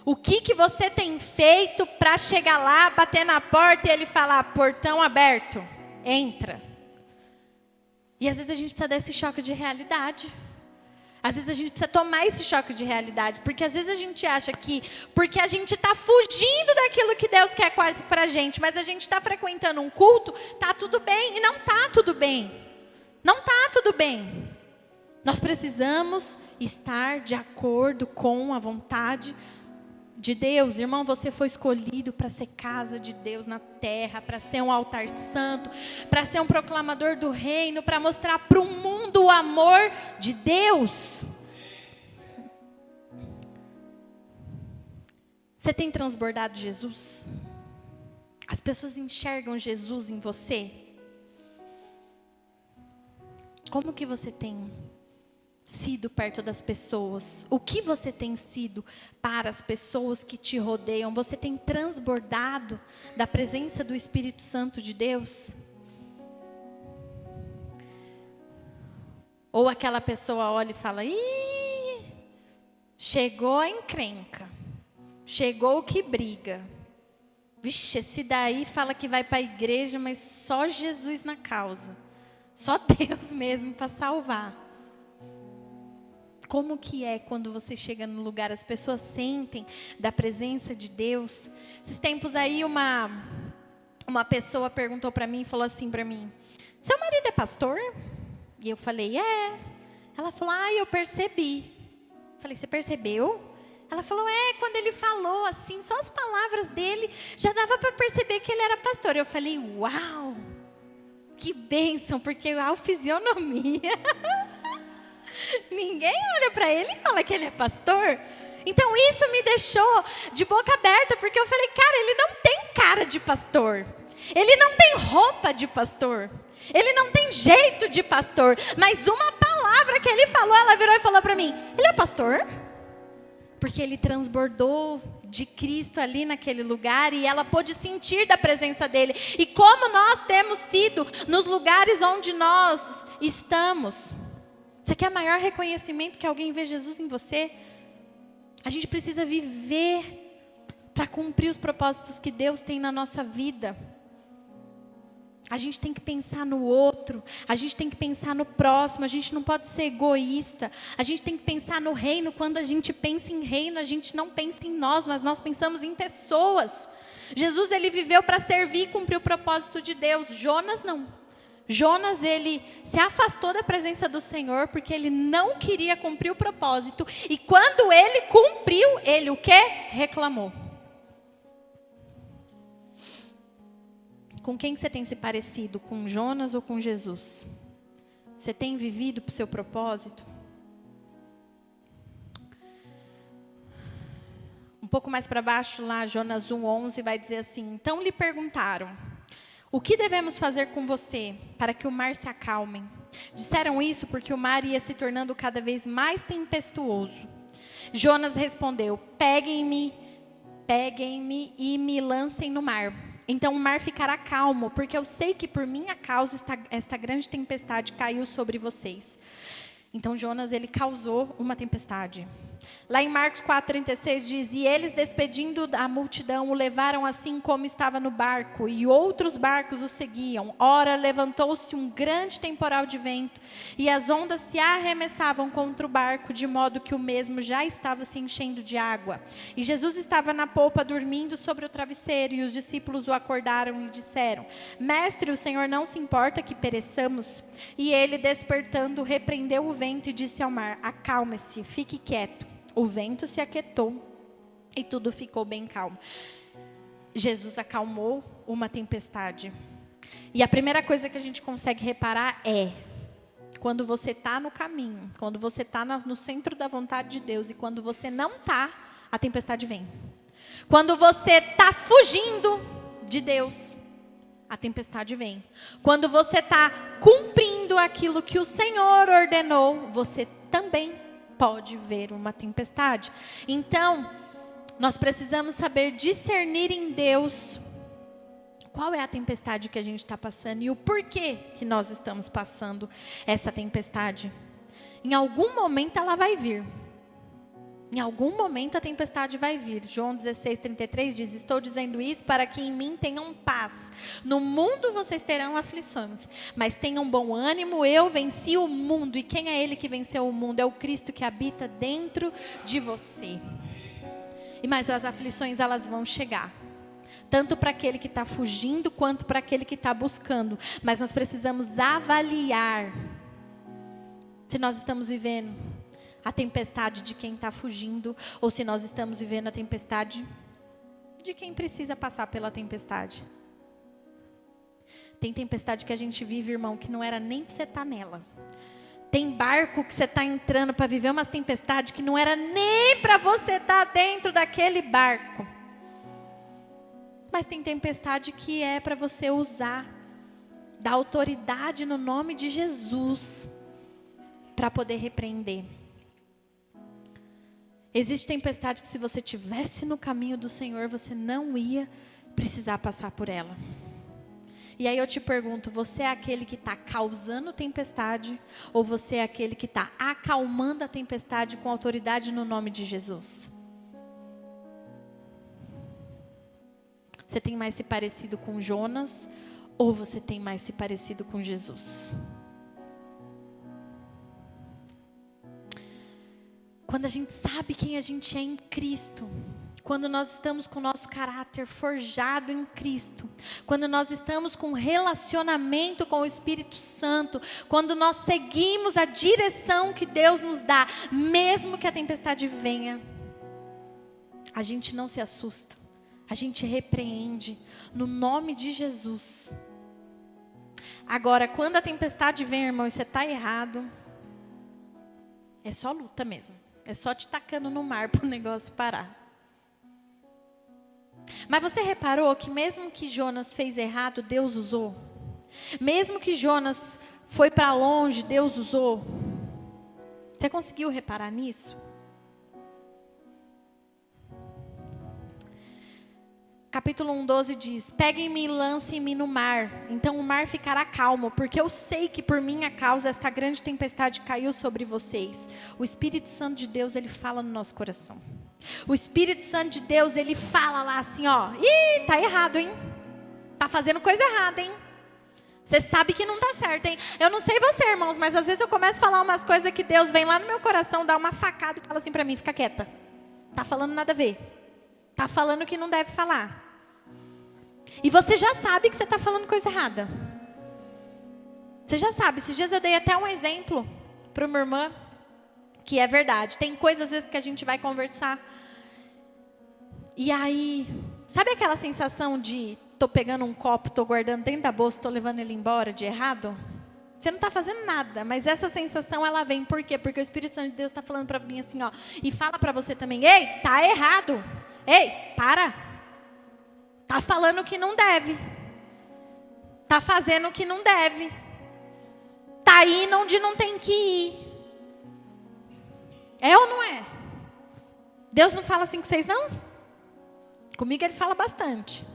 O que você tem feito para chegar lá, bater na porta e ele falar, portão aberto, entra? E às vezes a gente precisa desse choque de realidade. Às vezes a gente precisa tomar esse choque de realidade, porque às vezes a gente acha que, porque a gente está fugindo daquilo que Deus quer para a gente, mas a gente está frequentando um culto, está tudo bem, e não está tudo bem. Não está tudo bem. Nós precisamos estar de acordo com a vontade de Deus. Irmão, você foi escolhido para ser casa de Deus na terra, para ser um altar santo, para ser um proclamador do reino, para mostrar para o mundo o amor de Deus. Você tem transbordado Jesus? As pessoas enxergam Jesus em você? Como que você tem sido perto das pessoas? O que você tem sido para as pessoas que te rodeiam? Você tem transbordado da presença do Espírito Santo de Deus? Ou aquela pessoa olha e fala, ih, chegou a encrenca, chegou o que briga. Vixe, esse daí fala que vai para a igreja, mas só Jesus na causa. Só Deus mesmo para salvar. Como que é quando você chega no lugar, as pessoas sentem da presença de Deus? Esses tempos aí uma pessoa perguntou para mim, falou assim para mim, seu marido é pastor? E eu falei, é. Ela falou, eu percebi. Falei, você percebeu? Ela falou, quando ele falou assim, só as palavras dele, já dava para perceber que ele era pastor. Eu falei, uau, que bênção, porque a fisionomia... Ninguém olha para ele e fala que ele é pastor. Então isso me deixou de boca aberta, porque eu falei, cara, ele não tem cara de pastor. Ele não tem roupa de pastor. Ele não tem jeito de pastor. Mas uma palavra que ele falou, ela virou e falou para mim: ele é pastor? Porque ele transbordou de Cristo ali naquele lugar e ela pôde sentir da presença dele. E como nós temos sido nos lugares onde nós estamos. Você quer maior reconhecimento que alguém vê Jesus em você? A gente precisa viver para cumprir os propósitos que Deus tem na nossa vida. A gente tem que pensar no outro, a gente tem que pensar no próximo, a gente não pode ser egoísta. A gente tem que pensar no reino. Quando a gente pensa em reino, a gente não pensa em nós, mas nós pensamos em pessoas. Jesus, ele viveu para servir e cumprir o propósito de Deus. Jonas não. Jonas, ele se afastou da presença do Senhor porque ele não queria cumprir o propósito. E quando ele cumpriu, ele o quê? Reclamou. Com quem você tem se parecido? Com Jonas ou com Jesus? Você tem vivido para o seu propósito? Um pouco mais para baixo lá, Jonas 1:11 vai dizer assim: então lhe perguntaram: o que devemos fazer com você para que o mar se acalme? Disseram isso porque o mar ia se tornando cada vez mais tempestuoso. Jonas respondeu: peguem-me e me lancem no mar. Então o mar ficará calmo, porque eu sei que por minha causa esta grande tempestade caiu sobre vocês. Então Jonas, ele causou uma tempestade. Lá em Marcos 4:36 diz: e eles, despedindo a multidão, o levaram assim como estava no barco, e outros barcos o seguiam. Ora, levantou-se um grande temporal de vento, e as ondas se arremessavam contra o barco, de modo que o mesmo já estava se enchendo de água. E Jesus estava na polpa, dormindo sobre o travesseiro, e os discípulos o acordaram e disseram: mestre, o Senhor não se importa que pereçamos? E ele, despertando, repreendeu o vento e disse ao mar: acalme-se, fique quieto. O vento se aquietou e tudo ficou bem calmo. Jesus acalmou uma tempestade. E a primeira coisa que a gente consegue reparar é: quando você está no caminho, quando você está no centro da vontade de Deus e quando você não está, a tempestade vem. Quando você está fugindo de Deus, a tempestade vem. Quando você está cumprindo aquilo que o Senhor ordenou, você também pode ver uma tempestade. Então, nós precisamos saber discernir em Deus qual é a tempestade que a gente está passando e o porquê que nós estamos passando essa tempestade. Em algum momento ela vai vir. Em algum momento a tempestade vai vir. João 16:33 diz: estou dizendo isso para que em mim tenham paz. No mundo vocês terão aflições, mas tenham bom ânimo, eu venci o mundo. E quem é ele que venceu o mundo? É o Cristo que habita dentro de você. Mas as aflições, elas vão chegar. Tanto para aquele que está fugindo, quanto para aquele que está buscando. Mas nós precisamos avaliar se nós estamos vivendo a tempestade de quem está fugindo, ou se nós estamos vivendo a tempestade de quem precisa passar pela tempestade. Tem tempestade que a gente vive, irmão, que não era nem para você estar nela. Tem barco que você está entrando para viver umas tempestades que não era nem para você estar dentro daquele barco. Mas tem tempestade que é para você usar da autoridade no nome de Jesus para poder repreender. Existe tempestade que se você estivesse no caminho do Senhor, você não ia precisar passar por ela. E aí eu te pergunto, você é aquele que está causando tempestade, ou você é aquele que está acalmando a tempestade com autoridade no nome de Jesus? Você tem mais se parecido com Jonas, ou você tem mais se parecido com Jesus? Quando a gente sabe quem a gente é em Cristo, quando nós estamos com o nosso caráter forjado em Cristo, quando nós estamos com relacionamento com o Espírito Santo, quando nós seguimos a direção que Deus nos dá, mesmo que a tempestade venha, a gente não se assusta, a gente repreende no nome de Jesus. Agora, quando a tempestade vem, irmão, e você está errado, é só luta mesmo. É só te tacando no mar para o negócio parar. Mas você reparou que mesmo que Jonas fez errado, Deus usou? Mesmo que Jonas foi para longe, Deus usou. Você conseguiu reparar nisso? Capítulo 1:12 diz: peguem-me e lancem-me no mar, então o mar ficará calmo, porque eu sei que por minha causa esta grande tempestade caiu sobre vocês. O Espírito Santo de Deus, ele fala no nosso coração. O Espírito Santo de Deus, ele fala lá assim, ó, ih, tá errado, hein? Tá fazendo coisa errada, hein? Você sabe que não tá certo, hein? Eu não sei você, irmãos, mas às vezes eu começo a falar umas coisas que Deus vem lá no meu coração, dá uma facada e fala assim pra mim, fica quieta. Tá falando nada a ver. Tá falando o que não deve falar. E você já sabe que você está falando coisa errada. Você já sabe. Esses dias eu dei até um exemplo para uma irmã, que é verdade. Tem coisas às vezes que a gente vai conversar. E aí, sabe aquela sensação de tô pegando um copo, tô guardando dentro da bolsa, tô levando ele embora de errado? Você não está fazendo nada, mas essa sensação ela vem por quê? Porque o Espírito Santo de Deus está falando para mim assim, ó, e fala para você também, ei, tá errado. Ei, para. Tá falando o que não deve. Tá fazendo o que não deve. Tá indo onde não tem que ir. É ou não é? Deus não fala assim com vocês, não? Comigo ele fala bastante.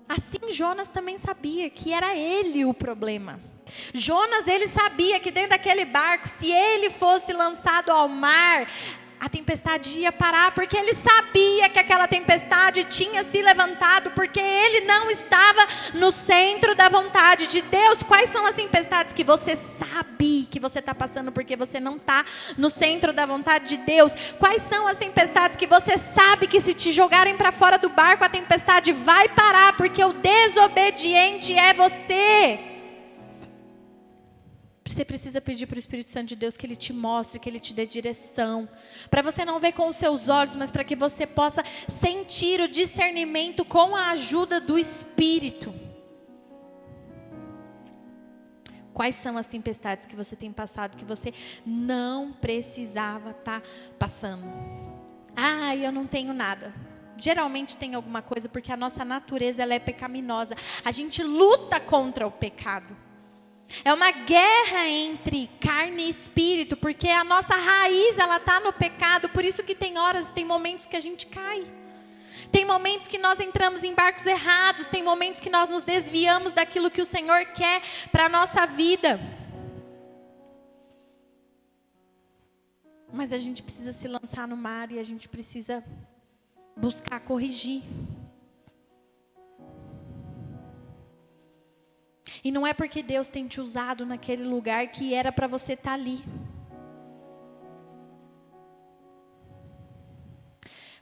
Assim Jonas também sabia que era ele o problema. Jonas, ele sabia que dentro daquele barco, se ele fosse lançado ao mar, a tempestade ia parar, porque ele sabia que aquela tempestade tinha se levantado, porque ele não estava no centro da vontade de Deus. Quais são as tempestades que você sabe que você está passando, porque você não está no centro da vontade de Deus? Quais são as tempestades que você sabe que se te jogarem para fora do barco, a tempestade vai parar, porque o desobediente é você? Você precisa pedir para o Espírito Santo de Deus que Ele te mostre, que Ele te dê direção. Para você não ver com os seus olhos, mas para que você possa sentir o discernimento com a ajuda do Espírito. Quais são as tempestades que você tem passado, que você não precisava estar passando? Ah, eu não tenho nada. Geralmente tem alguma coisa, porque a nossa natureza ela é pecaminosa. A gente luta contra o pecado. É uma guerra entre carne e espírito, porque a nossa raiz ela está no pecado, por isso que tem horas, tem momentos que a gente cai. Tem momentos que nós entramos em barcos errados, tem momentos que nós nos desviamos daquilo que o Senhor quer para a nossa vida. Mas a gente precisa se lançar no mar e a gente precisa buscar corrigir. E não é porque Deus tem te usado naquele lugar que era para você estar ali.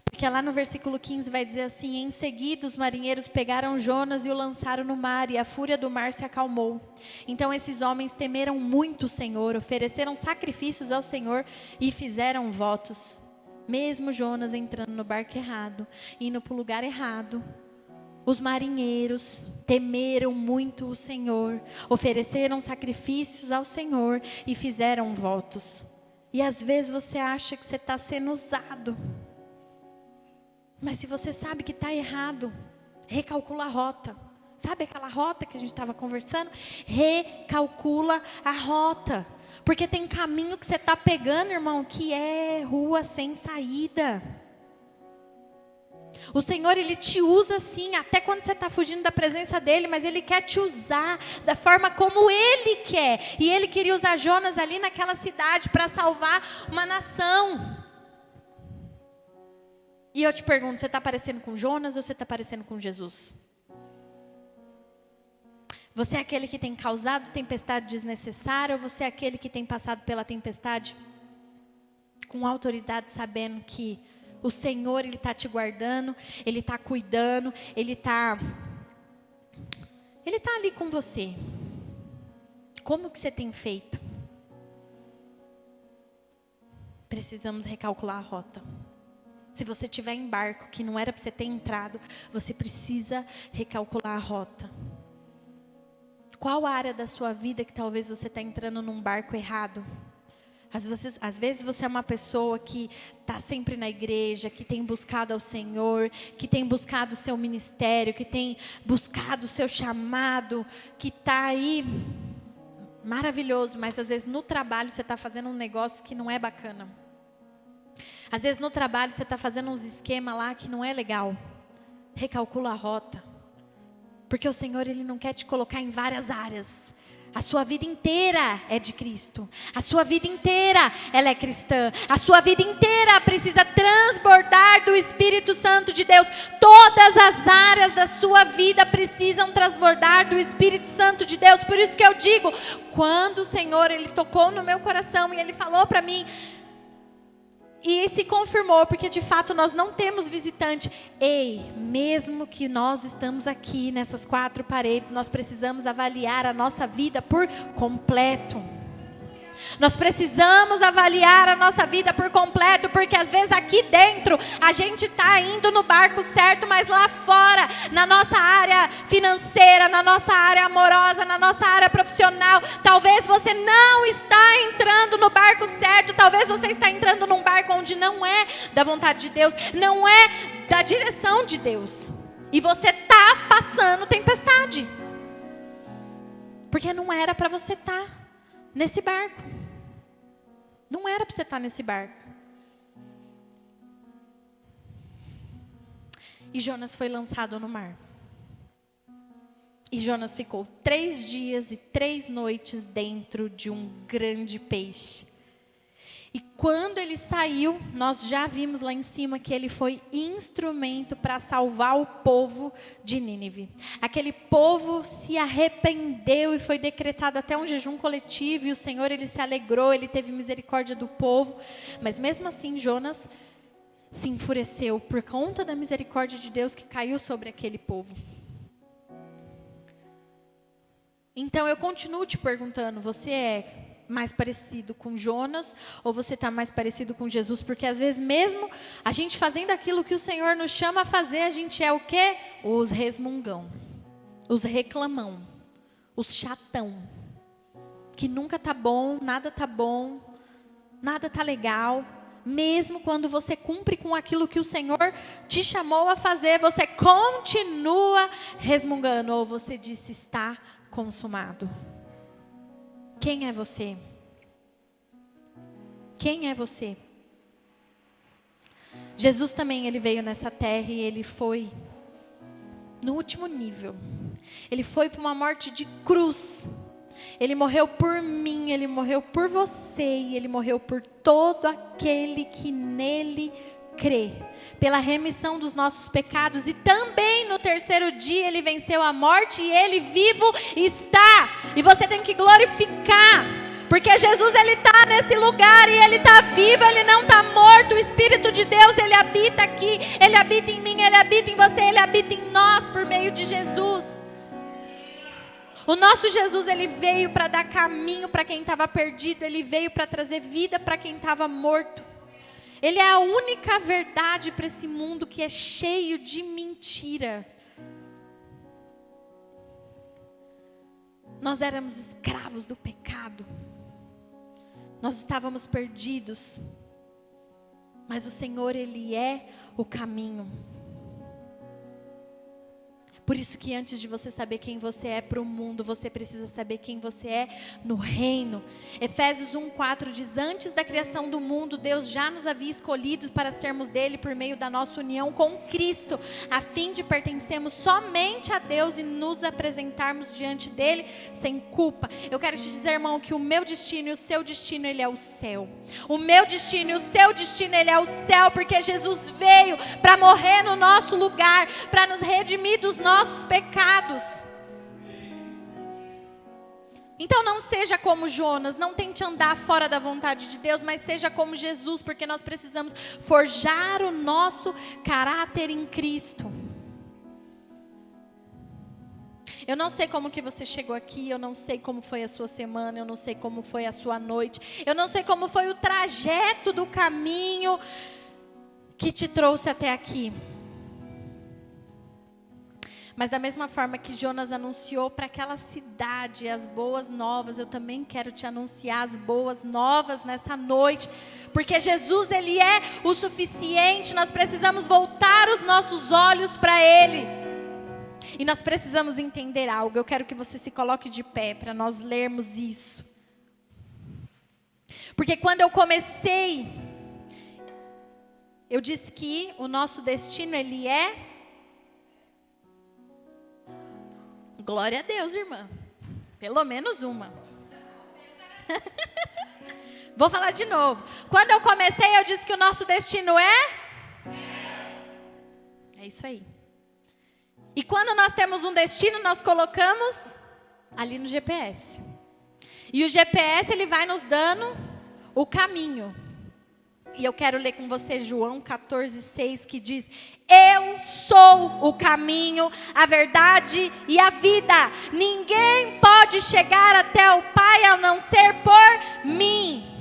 Porque lá no versículo 15 vai dizer assim: em seguida os marinheiros pegaram Jonas e o lançaram no mar, e a fúria do mar se acalmou. Então esses homens temeram muito o Senhor, ofereceram sacrifícios ao Senhor e fizeram votos. Mesmo Jonas entrando no barco errado, indo para o lugar errado, os marinheiros temeram muito o Senhor, ofereceram sacrifícios ao Senhor e fizeram votos. E às vezes você acha que você está sendo usado. Mas se você sabe que está errado, recalcula a rota. Sabe aquela rota que a gente estava conversando? Recalcula a rota. Porque tem caminho que você está pegando, irmão, que é rua sem saída. O Senhor, Ele te usa sim, até quando você está fugindo da presença dEle, mas Ele quer te usar da forma como Ele quer. E Ele queria usar Jonas ali naquela cidade para salvar uma nação. E eu te pergunto, você está parecendo com Jonas ou você está parecendo com Jesus? Você é aquele que tem causado tempestade desnecessária ou você é aquele que tem passado pela tempestade com autoridade, sabendo que o Senhor, Ele está te guardando, Ele está cuidando, Ele está ali com você. Como que você tem feito? Precisamos recalcular a rota. Se você estiver em barco que não era para você ter entrado, você precisa recalcular a rota. Qual área da sua vida que talvez você está entrando num barco errado? Às vezes você é uma pessoa que está sempre na igreja, que tem buscado ao Senhor, que tem buscado o seu ministério, que tem buscado o seu chamado, que está aí maravilhoso, mas às vezes no trabalho você está fazendo um negócio que não é bacana. Às vezes no trabalho você está fazendo uns esquemas lá que não é legal. Recalcula a rota. Porque o Senhor, Ele não quer te colocar em várias áreas. A sua vida inteira é de Cristo. A sua vida inteira, ela é cristã. A sua vida inteira precisa transbordar do Espírito Santo de Deus. Todas as áreas da sua vida precisam transbordar do Espírito Santo de Deus. Por isso que eu digo, quando o Senhor, Ele tocou no meu coração e Ele falou para mim, e se confirmou, porque de fato nós não temos visitante. Ei, mesmo que nós estamos aqui nessas 4 paredes, nós precisamos avaliar a nossa vida por completo. Nós precisamos avaliar a nossa vida por completo, porque às vezes aqui dentro a gente está indo no barco certo, mas lá fora, na nossa área financeira, na nossa área amorosa, na nossa área profissional, talvez você não está entrando no barco certo, talvez você está entrando num barco onde não é da vontade de Deus, não é da direção de Deus, e você está passando tempestade, porque não era para você estar nesse barco. Não era para você estar nesse barco. E Jonas foi lançado no mar. E Jonas ficou 3 dias e 3 noites dentro de um grande peixe. E quando ele saiu, nós já vimos lá em cima que ele foi instrumento para salvar o povo de Nínive. Aquele povo se arrependeu e foi decretado até um jejum coletivo. E o Senhor, Ele se alegrou, Ele teve misericórdia do povo. Mas mesmo assim, Jonas se enfureceu por conta da misericórdia de Deus que caiu sobre aquele povo. Então eu continuo te perguntando, você é mais parecido com Jonas ou você está mais parecido com Jesus? Porque às vezes mesmo a gente fazendo aquilo que o Senhor nos chama a fazer, a gente é o quê? Os resmungão, os reclamão, os chatão, que nunca tá bom, nada tá legal. Mesmo quando você cumpre com aquilo que o Senhor te chamou a fazer, você continua resmungando, ou você disse está consumado. Quem é você? Quem é você? Jesus também, Ele veio nessa terra e Ele foi no último nível. Ele foi para uma morte de cruz. Ele morreu por mim, Ele morreu por você e Ele morreu por todo aquele que nele crê, pela remissão dos nossos pecados. E também no 3º dia Ele venceu a morte e Ele vivo está. E você tem que glorificar, porque Jesus, Ele está nesse lugar e Ele está vivo, Ele não está morto. O Espírito de Deus, Ele habita aqui, Ele habita em mim, Ele habita em você, Ele habita em nós por meio de Jesus. O nosso Jesus, Ele veio para dar caminho para quem estava perdido, Ele veio para trazer vida para quem estava morto. Ele é a única verdade para esse mundo que é cheio de mentira. Nós éramos escravos do pecado. Nós estávamos perdidos. Mas o Senhor, Ele é o caminho. Por isso que antes de você saber quem você é para o mundo, você precisa saber quem você é no reino. Efésios 1:4 diz, antes da criação do mundo, Deus já nos havia escolhido para sermos dele por meio da nossa união com Cristo, a fim de pertencermos somente a Deus e nos apresentarmos diante dele sem culpa. Eu quero te dizer, irmão, que o meu destino e o seu destino, ele é o céu. O meu destino e o seu destino, ele é o céu, porque Jesus veio para morrer no nosso lugar, para nos redimir dos nossos pecados. Então não seja como Jonas, não tente andar fora da vontade de Deus, mas seja como Jesus, porque nós precisamos forjar o nosso caráter em Cristo. Eu não sei como que você chegou aqui, eu não sei como foi a sua semana, eu não sei como foi a sua noite, eu não sei como foi o trajeto do caminho que te trouxe até aqui. Mas da mesma forma que Jonas anunciou para aquela cidade as boas novas, eu também quero te anunciar as boas novas nessa noite. Porque Jesus, Ele é o suficiente, nós precisamos voltar os nossos olhos para Ele. E nós precisamos entender algo. Eu quero que você se coloque de pé para nós lermos isso. Porque quando eu comecei, eu disse que o nosso destino, ele é... Glória a Deus, irmã. Pelo menos uma. Vou falar de novo. Quando eu comecei, eu disse que o nosso destino é... É isso aí. E quando nós temos um destino, nós colocamos ali no GPS. E o GPS, ele vai nos dando o caminho. E eu quero ler com você João 14:6, que diz: eu sou o caminho, a verdade e a vida. Ninguém pode chegar até o Pai a não ser por mim.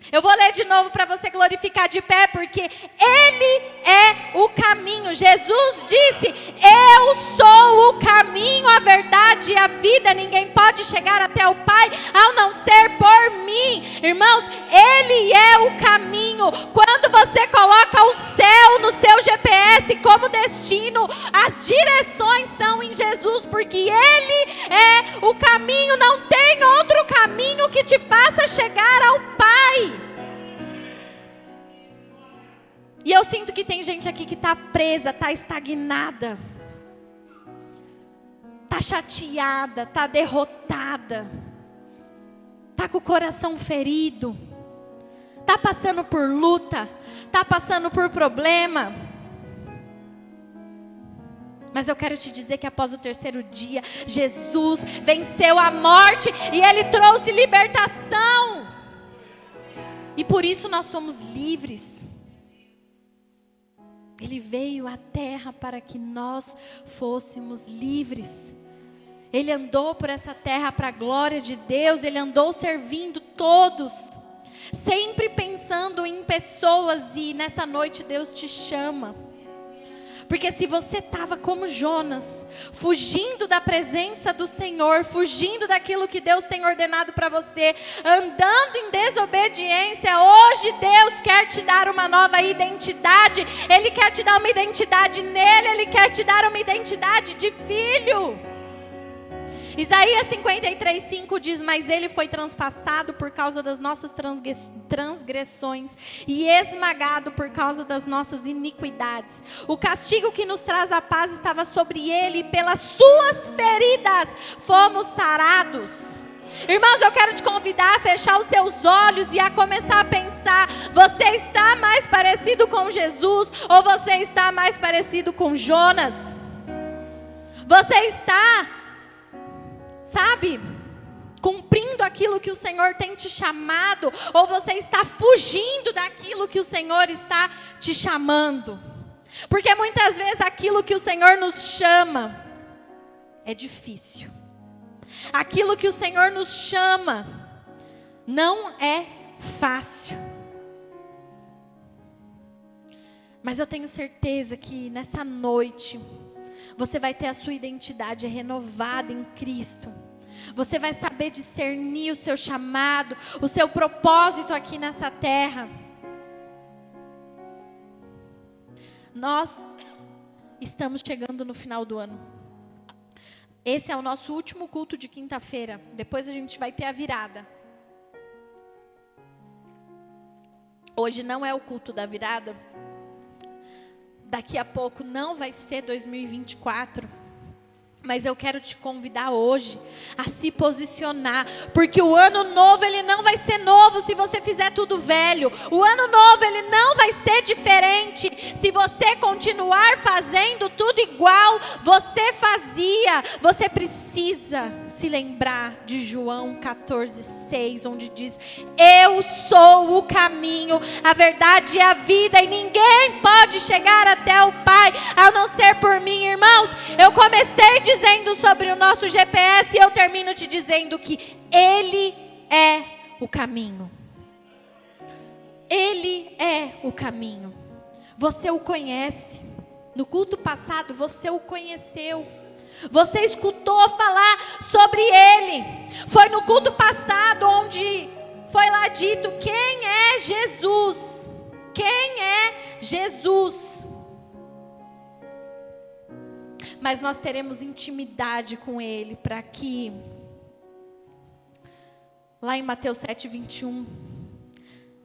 Eu vou ler de novo para você glorificar de pé, porque Ele é o caminho. Jesus disse: eu sou o caminho, a verdade e a vida. Ninguém pode chegar até o Pai ao não ser por mim. Irmãos, Ele é o caminho. Quando você coloca o céu no seu GPS como destino, as direções são em Jesus, porque Ele é o caminho. Não tem outro caminho que te faça chegar ao Pai. E eu sinto que tem gente aqui que está presa, está estagnada, está chateada, está derrotada, está com o coração ferido, está passando por luta, está passando por problema. Mas eu quero te dizer que após o terceiro dia, Jesus venceu a morte e Ele trouxe libertação. E por isso nós somos livres. Ele veio à terra para que nós fôssemos livres. Ele andou por essa terra para a glória de Deus. Ele andou servindo todos, sempre pensando em pessoas. E nessa noite Deus te chama. Porque se você estava como Jonas, fugindo da presença do Senhor, fugindo daquilo que Deus tem ordenado para você, andando em desobediência, hoje Deus quer te dar uma nova identidade. Ele quer te dar uma identidade nele, Ele quer te dar uma identidade de filho. Isaías 53:5 diz: mas Ele foi transpassado por causa das nossas transgressões e esmagado por causa das nossas iniquidades. O castigo que nos traz a paz estava sobre Ele, e pelas suas feridas fomos sarados. Irmãos, eu quero te convidar a fechar os seus olhos e a começar a pensar: você está mais parecido com Jesus ou você está mais parecido com Jonas? Você está, sabe, cumprindo aquilo que o Senhor tem te chamado, ou você está fugindo daquilo que o Senhor está te chamando? Porque muitas vezes aquilo que o Senhor nos chama é difícil. Aquilo que o Senhor nos chama não é fácil. Mas eu tenho certeza que nessa noite você vai ter a sua identidade renovada em Cristo. Você vai saber discernir o seu chamado, o seu propósito aqui nessa terra. Nós estamos chegando no final do ano. Esse é o nosso último culto de quinta-feira. Depois a gente vai ter a virada. Hoje não é o culto da virada. Daqui a pouco não vai ser 2024. Mas eu quero te convidar hoje a se posicionar, porque o ano novo ele não vai ser novo se você fizer tudo velho. O ano novo ele não vai ser diferente se você continuar fazendo tudo igual você fazia. Você precisa se lembrar de João 14:6, onde diz: eu sou o caminho, a verdade e a vida, e ninguém pode chegar até o Pai a não ser por mim. Irmãos, eu comecei dizendo sobre o nosso GPS e eu termino te dizendo que Ele é o caminho. Ele é o caminho. Você o conhece. No culto passado você o conheceu. Você escutou falar sobre Ele. Foi no culto passado onde foi lá dito quem é Jesus. Quem é Jesus? Mas nós teremos intimidade com Ele para que, lá em Mateus 7:21,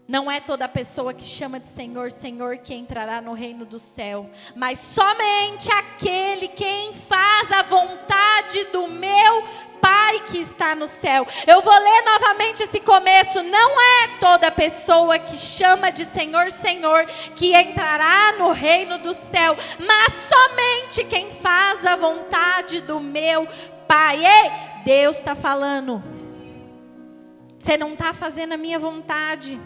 não é toda pessoa que chama de Senhor, Senhor que entrará no reino do céu, mas somente aquele quem faz a vontade do meu Pai que está no céu. Eu vou ler novamente esse começo. Não é toda pessoa que chama de Senhor, Senhor que entrará no reino do céu, mas somente quem faz a vontade do meu Pai. Ei, Deus está falando. Você não está fazendo a minha vontade.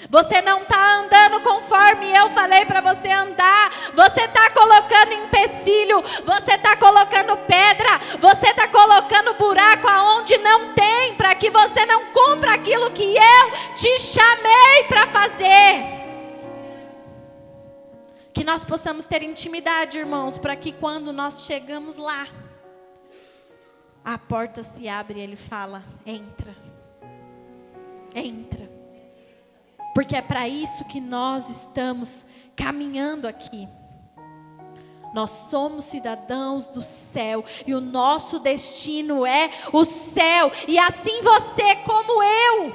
Você não está andando conforme eu falei para você andar. Você está colocando empecilho. Você está colocando pedra. Você está colocando buraco aonde não tem, para que você não cumpra aquilo que eu te chamei para fazer. Que nós possamos ter intimidade, irmãos, para que quando nós chegamos lá, a porta se abre e Ele fala: entra. Entra. Porque é para isso que nós estamos caminhando aqui. Nós somos cidadãos do céu e o nosso destino é o céu. E assim você como eu.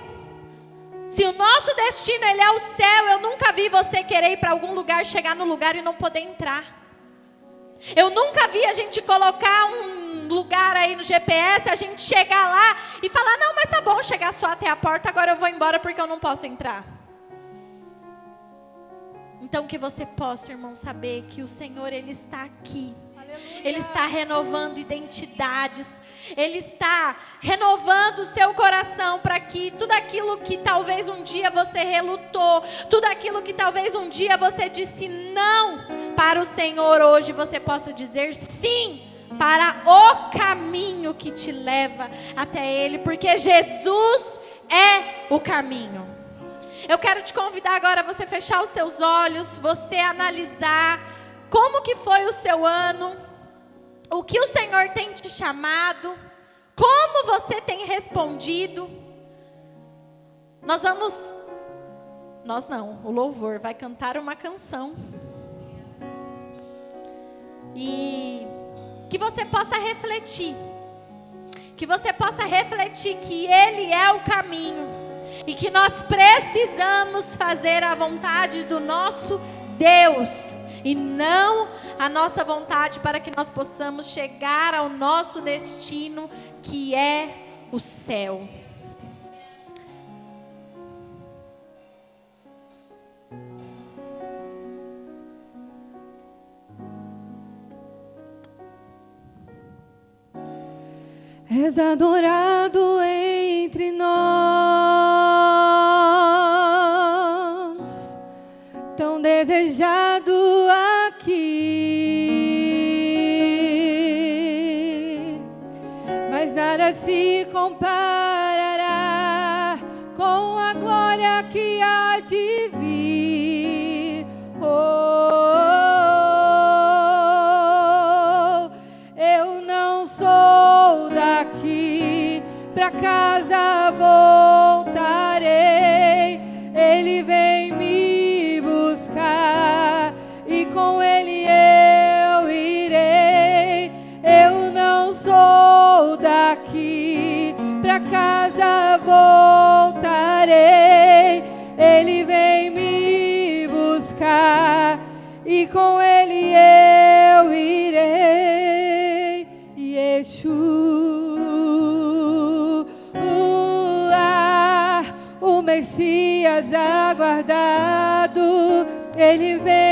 Se o nosso destino ele é o céu, eu nunca vi você querer ir para algum lugar, chegar no lugar e não poder entrar. Eu nunca vi a gente colocar um lugar aí no GPS, a gente chegar lá e falar: não, mas tá bom chegar só até a porta, agora eu vou embora porque eu não posso entrar. Então que você possa, irmão, saber que o Senhor, Ele está aqui. Aleluia. Ele está renovando identidades. Ele está renovando o seu coração para que tudo aquilo que talvez um dia você relutou, tudo aquilo que talvez um dia você disse não para o Senhor, hoje você possa dizer sim para o caminho que te leva até Ele, porque Jesus é o caminho. Eu quero te convidar agora a você fechar os seus olhos, você analisar como que foi o seu ano, o que o Senhor tem te chamado, como você tem respondido. O louvor vai cantar uma canção. E que você possa refletir, que Ele é o caminho. E que nós precisamos fazer a vontade do nosso Deus e não a nossa vontade, para que nós possamos chegar ao nosso destino, que é o céu. És adorado entre nós, tão desejado aqui, mas nada se comparará com a glória que há de vir. Eu não sou daqui, pra casa voltarei. Ele vem me buscar e com Ele eu irei. Eu não sou daqui, pra casa voltarei. Ele vem me buscar e com Ele eu irei. Yeshua, o Messias aguardado, Ele vem